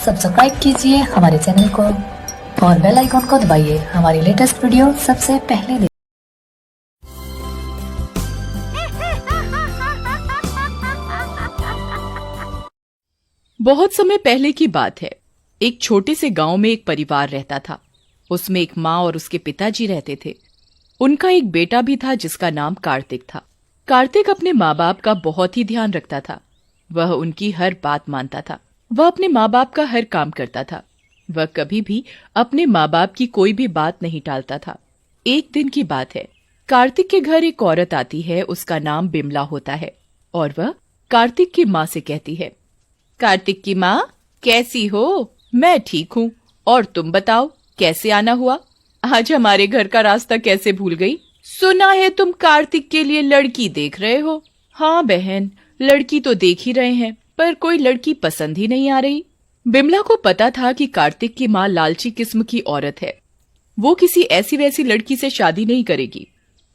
Subscribe कीजिए हमारे channel को और बेल आइकॉन को दबाइए हमारी लेटेस्ट वीडियो सबसे पहले देखिए। बहुत समय पहले की बात है। एक छोटे से गांव में एक परिवार रहता था। उसमें एक माँ और उसके पिताजी रहते थे। उनका एक बेटा भी था जिसका नाम कार्तिक था। कार्तिक अपने माँ बाप का बहुत ही ध्यान रखता था। वह उनकी हर बात मानता था। वह अपने माँ बाप का हर काम करता था। वह कभी भी अपने माँ बाप की कोई भी बात नहीं टालता था। एक दिन की बात है, कार्तिक के घर एक औरत आती है। उसका नाम बिमला होता है और वह कार्तिक की माँ से कहती है, कार्तिक की माँ, कैसी हो? मैं ठीक हूँ। और तुम बताओ, कैसे आना हुआ? आज हमारे घर का रास्ता कैसे भूल गई? सुना है तुम कार्तिक के लिए लड़की देख रहे हो। हाँ बहन, लड़की तो देख ही रहे हैं, पर कोई लड़की पसंद ही नहीं आ रही। बिमला को पता था कि कार्तिक की माँ लालची किस्म की औरत है। वो किसी ऐसी वैसी लड़की से शादी नहीं करेगी।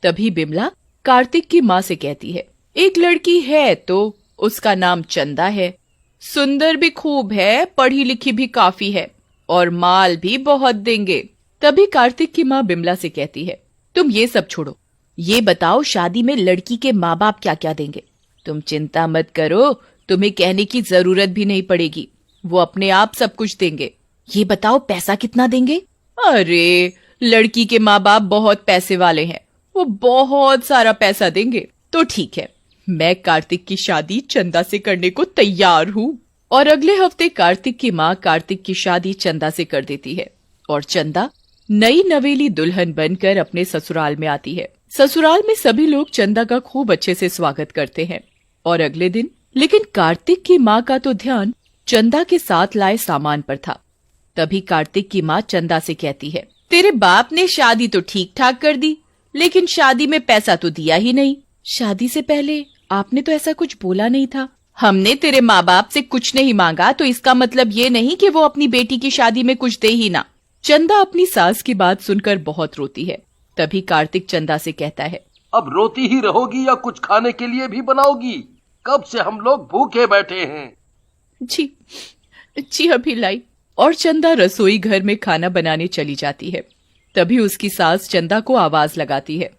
तभी बिमला कार्तिक की माँ से कहती है, एक लड़की है तो उसका नाम चंदा है। सुंदर भी खूब है, पढ़ी लिखी भी काफी है और माल भी बहुत देंगे। तभी कार्तिक की माँ बिमला से कहती है, तुम ये सब छोड़ो, ये बताओ शादी में लड़की के माँ बाप क्या क्या देंगे। तुम चिंता मत करो, तुम्हें कहने की जरूरत भी नहीं पड़ेगी, वो अपने आप सब कुछ देंगे। ये बताओ पैसा कितना देंगे? अरे लड़की के माँ बाप बहुत पैसे वाले हैं, वो बहुत सारा पैसा देंगे। तो ठीक है, मैं कार्तिक की शादी चंदा से करने को तैयार हूँ। और अगले हफ्ते कार्तिक की माँ कार्तिक की शादी चंदा से कर देती है और चंदा नई नवेली दुल्हन बनकर अपने ससुराल में आती है। ससुराल में सभी लोग चंदा का खूब अच्छे से स्वागत करते हैं। और अगले दिन लेकिन कार्तिक की माँ का तो ध्यान चंदा के साथ लाए सामान पर था। तभी कार्तिक की माँ चंदा से कहती है, तेरे बाप ने शादी तो ठीक ठाक कर दी, लेकिन शादी में पैसा तो दिया ही नहीं। शादी से पहले आपने तो ऐसा कुछ बोला नहीं था। हमने तेरे माँ बाप से कुछ नहीं मांगा तो इसका मतलब ये नहीं कि वो अपनी बेटी की शादी में कुछ दे ही ना। चंदा अपनी सास की बात सुनकर बहुत रोती है। तभी कार्तिक चंदा से कहता है, अब रोती ही रहोगी या कुछ खाने के लिए भी बनाओगी? कब से हम लोग भूखे बैठे हैं। जी अभी लाई। और चंदा रसोई घर में खाना बनाने चली जाती है। तभी उसकी सास चंदा को आवाज लगाती है,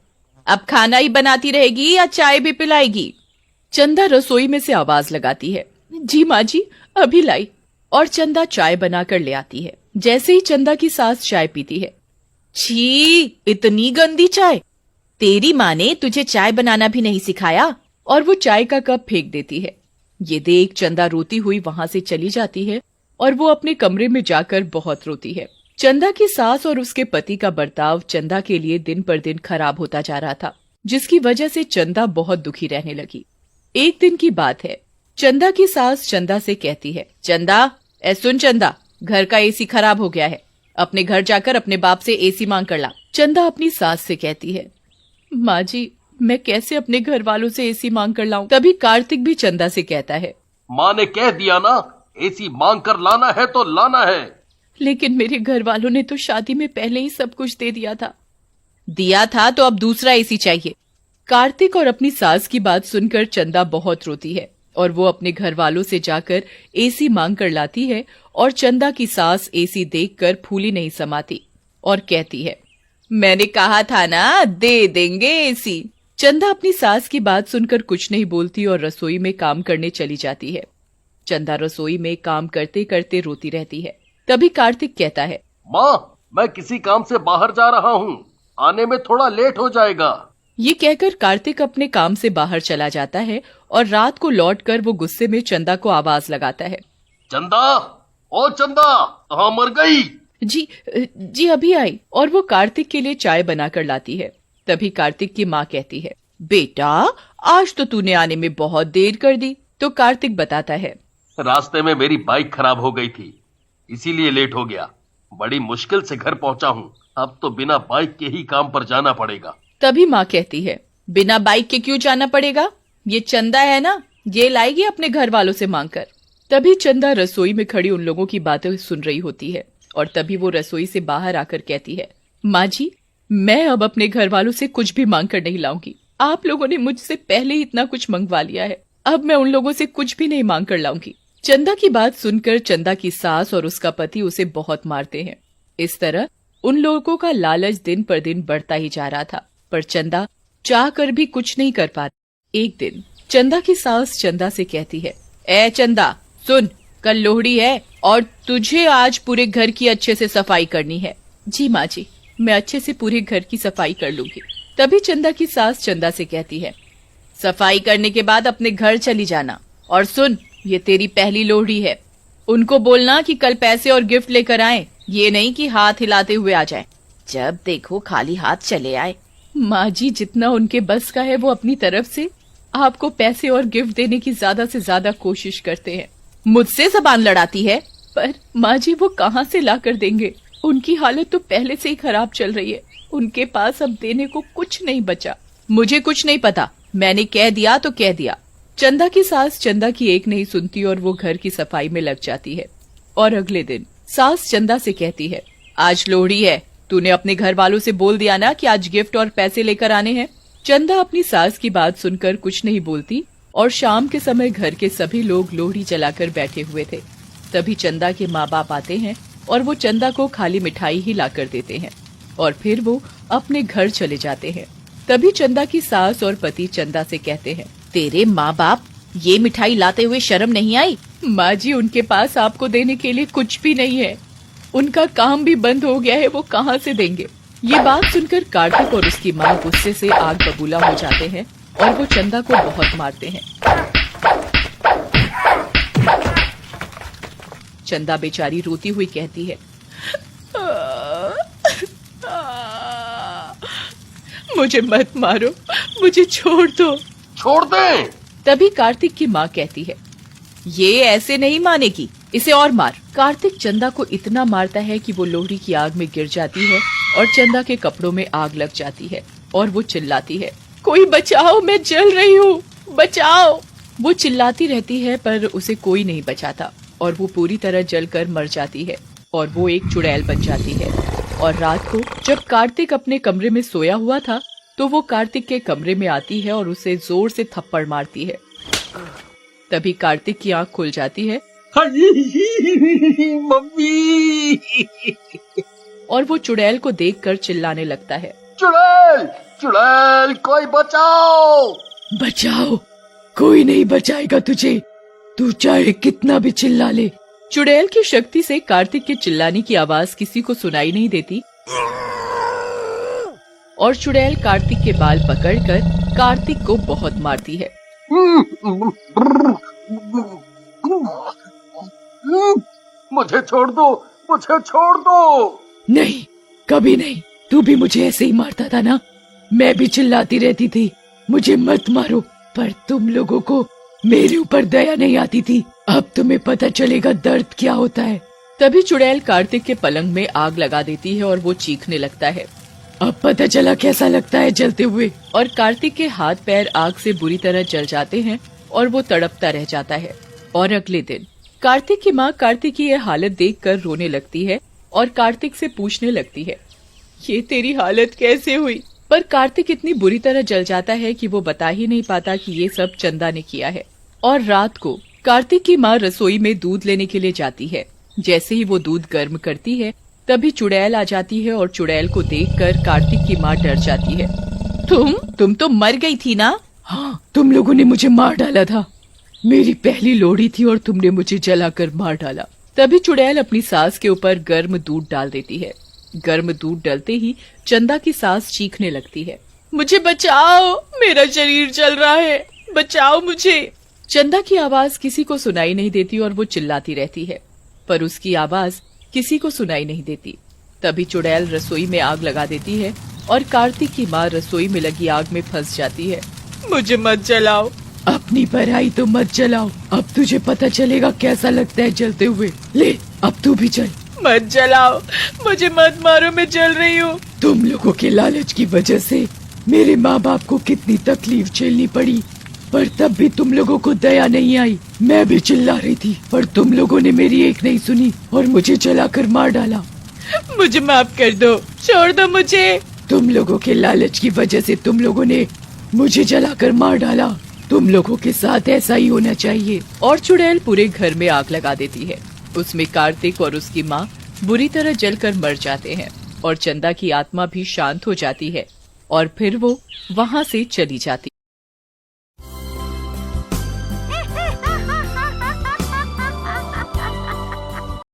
अब खाना ही बनाती रहेगी या चाय भी पिलाएगी? चंदा रसोई में से आवाज लगाती है, जी माँ जी, अभी लाई। और चंदा चाय बनाकर ले आती है। जैसे ही चंदा की सास चाय पीती है, छी, इतनी गंदी चाय! तेरी माँ ने तुझे चाय बनाना भी नहीं सिखाया। और वो चाय का कप फेंक देती है। ये देख चंदा रोती हुई वहां से चली जाती है और वो अपने कमरे में जाकर बहुत रोती है। चंदा की सास और उसके पति का बर्ताव चंदा के लिए दिन पर दिन खराब होता जा रहा था, जिसकी वजह से चंदा बहुत दुखी रहने लगी। एक दिन की बात है, चंदा की सास चंदा से कहती है, चंदा, सुन चंदा, घर का एसी खराब हो गया है, अपने घर जाकर अपने बाप से एसी मांग कर ला। चंदा अपनी सास से कहती है, माँ जी, मैं कैसे अपने घर वालों से एसी मांग कर लाऊं? तभी कार्तिक भी चंदा से कहता है, माँ ने कह दिया ना, एसी मांग कर लाना है तो लाना है। लेकिन मेरे घर वालों ने तो शादी में पहले ही सब कुछ दे दिया था। दिया था तो अब दूसरा एसी चाहिए। कार्तिक और अपनी सास की बात सुनकर चंदा बहुत रोती है और वो अपने घर वालों से जाकर एसी मांग कर लाती है। और चंदा की सास एसी देखकर फूली नहीं समाती और कहती है, मैंने कहा था ना, दे देंगे एसी। चंदा अपनी सास की बात सुनकर कुछ नहीं बोलती और रसोई में काम करने चली जाती है। चंदा रसोई में काम करते करते रोती रहती है। तभी कार्तिक कहता है, माँ, मैं किसी काम से बाहर जा रहा हूँ, आने में थोड़ा लेट हो जाएगा। ये कहकर कार्तिक अपने काम से बाहर चला जाता है और रात को लौटकर वो गुस्से में चंदा को आवाज लगाता है, चंदा, ओ चंदा, कहाँ मर गई? जी अभी आई। और वो कार्तिक के लिए चाय बनाकर लाती है। तभी कार्तिक की माँ कहती है, बेटा, आज तो तूने आने में बहुत देर कर दी। तो कार्तिक बताता है, रास्ते में मेरी बाइक खराब हो गई थी, इसीलिए लेट हो गया। बड़ी मुश्किल से घर पहुंचा हूँ, अब तो बिना बाइक के ही काम पर जाना पड़ेगा। तभी माँ कहती है, बिना बाइक के क्यों जाना पड़ेगा? ये चंदा है ना, ये लाएगी अपने घर वालों से मांगकर। तभी चंदा रसोई में खड़ी उन लोगों की बातें सुन रही होती है और तभी वो रसोई से बाहर आकर कहती है, माँ जी, मैं अब अपने घर वालों से कुछ भी मांग कर नहीं लाऊंगी। आप लोगों ने मुझसे पहले ही इतना कुछ मंगवा लिया है, अब मैं उन लोगों से कुछ भी नहीं मांग कर लाऊंगी। चंदा की बात सुनकर चंदा की सास और उसका पति उसे बहुत मारते हैं। इस तरह उन लोगों का लालच दिन पर दिन बढ़ता ही जा रहा था, पर चंदा चाह कर भी कुछ नहीं कर पाती। एक दिन चंदा की सास चंदा से कहती है, ए चंदा सुन, कल लोहड़ी है और तुझे आज पूरे घर की अच्छे से सफाई करनी है। जी माँ जी, मैं अच्छे से पूरे घर की सफाई कर लूंगी। तभी चंदा की सास चंदा से कहती है, सफाई करने के बाद अपने घर चली जाना, और सुन, ये तेरी पहली लोहड़ी है। उनको बोलना कि कल पैसे और गिफ्ट लेकर आए, ये नहीं कि हाथ हिलाते हुए आ जाए। जब देखो खाली हाथ चले आए। माँ जी, जितना उनके बस का है वो अपनी तरफ से आपको पैसे और गिफ्ट देने की ज्यादा से ज्यादा कोशिश करते हैं। मुझसे जबान लड़ाती है, पर माँ जी वो कहाँ से ला कर देंगे? उनकी हालत तो पहले से ही खराब चल रही है। उनके पास अब देने को कुछ नहीं बचा। मुझे कुछ नहीं पता, मैंने कह दिया तो कह दिया। चंदा की सास चंदा की एक नहीं सुनती और वो घर की सफाई में लग जाती है। और अगले दिन सास चंदा से कहती है, आज लोहड़ी है, तूने अपने घर वालों से बोल दिया ना कि आज गिफ्ट और पैसे लेकर आने हैं। चंदा अपनी सास की बात सुनकर कुछ नहीं बोलती और शाम के समय घर के सभी लोग लोहड़ी जलाकर बैठे हुए थे। तभी चंदा के माँ बाप आते हैं और वो चंदा को खाली मिठाई ही लाकर देते हैं और फिर वो अपने घर चले जाते हैं। तभी चंदा की सास और पति चंदा से कहते हैं, तेरे माँ बाप ये मिठाई लाते हुए शर्म नहीं आई? माँ जी, उनके पास आपको देने के लिए कुछ भी नहीं है। उनका काम भी बंद हो गया है, वो कहाँ से देंगे? ये बात सुनकर कार्तिक और उसकी माँ गुस्से से आग बबूला हो जाते हैं और वो चंदा को बहुत मारते हैं। चंदा बेचारी रोती हुई कहती है, मुझे मत मारो, मुझे छोड़ दो। छोड़ दे। तभी कार्तिक की माँ कहती है, ये ऐसे नहीं मानेगी, इसे और मार। कार्तिक चंदा को इतना मारता है कि वो लोहड़ी की आग में गिर जाती है और चंदा के कपड़ों में आग लग जाती है और वो चिल्लाती है, कोई बचाओ, मैं जल रही हूँ, बचाओ। वो चिल्लाती रहती है पर उसे कोई नहीं बचाता और वो पूरी तरह जलकर मर जाती है और वो एक चुड़ैल बन जाती है। और रात को जब कार्तिक अपने कमरे में सोया हुआ था तो वो कार्तिक के कमरे में आती है और उसे जोर से थप्पड़ मारती है। तभी कार्तिक की आंख खुल जाती है मम्मी। और वो चुड़ैल को देखकर चिल्लाने लगता है, चुड़ैल, चुड़ैल, कोई बचाओ। बचाओ, कोई नहीं बचाएगा तुझे, तू चाहे कितना भी चिल्ला ले। चुड़ैल की शक्ति से कार्तिक के चिल्लाने की आवाज किसी को सुनाई नहीं देती और चुड़ैल कार्तिक के बाल पकड़कर कार्तिक को बहुत मारती है। मुझे छोड़ दो, मुझे छोड़ दो। नहीं, कभी नहीं, तू भी मुझे ऐसे ही मारता था ना, मैं भी चिल्लाती रहती थी मुझे मत मारो, पर तुम लोगों को मेरे ऊपर दया नहीं आती थी। अब तुम्हें पता चलेगा दर्द क्या होता है। तभी चुड़ैल कार्तिक के पलंग में आग लगा देती है और वो चीखने लगता है। अब पता चला कैसा लगता है जलते हुए। और कार्तिक के हाथ पैर आग से बुरी तरह जल जाते हैं और वो तड़पता रह जाता है। और अगले दिन कार्तिक की माँ कार्तिक की यह हालत देखकर रोने लगती है और कार्तिक से पूछने लगती है, ये तेरी हालत कैसे हुई? पर कार्तिक इतनी बुरी तरह जल जाता है कि वो बता ही नहीं पाता कि ये सब चंदा ने किया है। और रात को कार्तिक की माँ रसोई में दूध लेने के लिए जाती है। जैसे ही वो दूध गर्म करती है तभी चुड़ैल आ जाती है और चुड़ैल को देखकर कार्तिक की माँ डर जाती है। तुम तो मर गई थी ना? हाँ, तुम लोगों ने मुझे मार डाला था। मेरी पहली लोहड़ी थी और तुमने मुझे जलाकर मार डाला। तभी चुड़ैल अपनी सास के ऊपर गर्म दूध डाल देती है। गर्म दूध डलते ही चंदा की सास चीखने लगती है, मुझे बचाओ, मेरा शरीर जल रहा है, बचाओ मुझे। चंदा की आवाज किसी को सुनाई नहीं देती और वो चिल्लाती रहती है, पर उसकी आवाज किसी को सुनाई नहीं देती। तभी चुड़ैल रसोई में आग लगा देती है और कार्तिक की माँ रसोई में लगी आग में फंस जाती है। मुझे मत जलाओ, अपनी पराई तो मत जलाओ, अब तुझे पता चलेगा कैसा लगता है जलते हुए। ले, अब तू भी चल। मत जलाओ, मुझे मत मारो, मैं जल रही हूँ। तुम लोगों के लालच की वजह से मेरे माँ बाप को कितनी तकलीफ झेलनी पड़ी, पर तब भी तुम लोगों को दया नहीं आई। मैं भी चिल्ला रही थी पर तुम लोगों ने मेरी एक नहीं सुनी और मुझे जलाकर मार डाला। मुझे माफ कर दो, छोड़ दो मुझे। तुम लोगों के लालच की वजह से तुम लोगों ने मुझे जलाकर मार डाला। तुम लोगों के साथ ऐसा ही होना चाहिए। और चुड़ैल पूरे घर में आग लगा देती है। उसमें कार्तिक और उसकी माँ बुरी तरह जलकर मर जाते हैं और चंदा की आत्मा भी शांत हो जाती है और फिर वो वहाँ से चली जाती है।